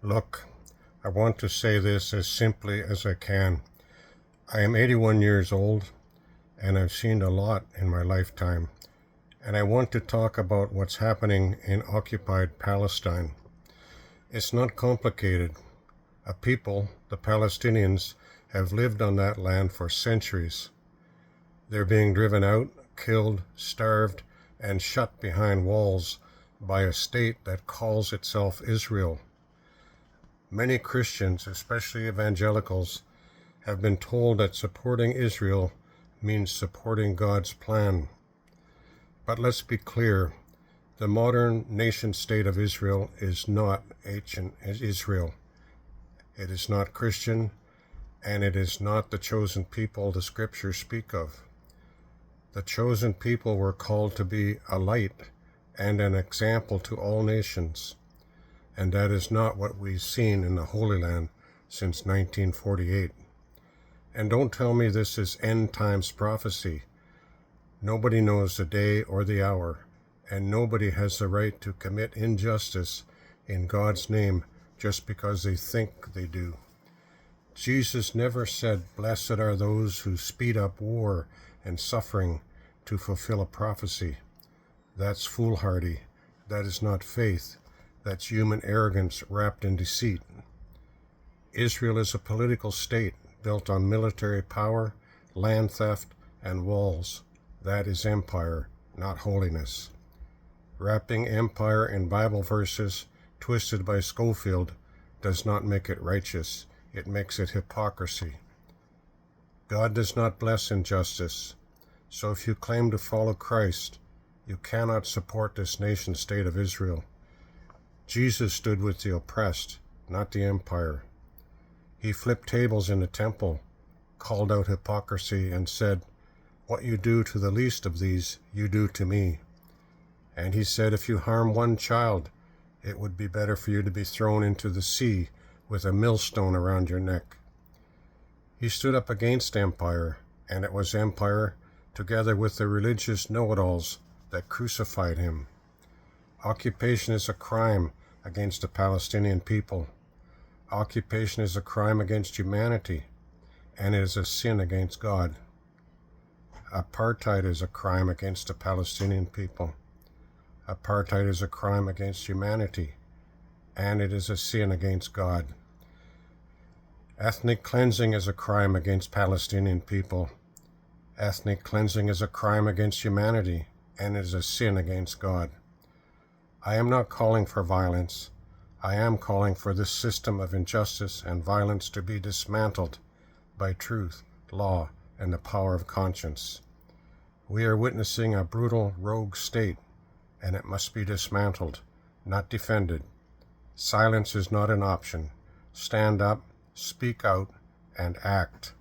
Look, I want to say this as simply as I can. I am 81 years old, and I've seen a lot in my lifetime, and I want to talk about what's happening in occupied Palestine. It's not complicated. A people, the Palestinians, have lived on that land for centuries. They're being driven out, killed, starved, and shut behind walls by a state that calls itself Israel. Many Christians, especially evangelicals, have been told that supporting Israel means supporting God's plan. But let's be clear, the modern nation-state of Israel is not ancient Israel. It is not Christian, and it is not the chosen people the scriptures speak of. The chosen people were called to be a light and an example to all nations, and that is not what we've seen in the Holy Land since 1948. And don't tell me this is end times prophecy. Nobody knows the day or the hour, and nobody has the right to commit injustice in God's name just because they think they do. Jesus never said, "Blessed are those who speed up war and suffering to fulfill a prophecy." That's foolhardy. That is not faith. That's human arrogance wrapped in deceit. Israel is a political state built on military power, land theft, and walls. That is empire, not holiness. Wrapping empire in Bible verses twisted by Schofield does not make it righteous. It makes it hypocrisy. God does not bless injustice. So if you claim to follow Christ, you cannot support this nation state of Israel. Jesus stood with the oppressed, not the empire. He flipped tables in the temple, called out hypocrisy, and said, "What you do to the least of these, you do to me." And he said, if you harm one child, it would be better for you to be thrown into the sea with a millstone around your neck. He stood up against empire, and it was empire, together with the religious know-it-alls, that crucified him. Occupation is a crime against the Palestinian people. Occupation is a crime against humanity, and it is a sin against God. Apartheid is a crime against the Palestinian people. Apartheid is a crime against humanity, and it is a sin against God. Ethnic cleansing is a crime against Palestinian people. Ethnic cleansing is a crime against humanity, and it is a sin against God. I am not calling for violence. I am calling for this system of injustice and violence to be dismantled by truth, law, and the power of conscience. We are witnessing a brutal rogue state, and it must be dismantled, not defended. Silence is not an option. Stand up, speak out, and act.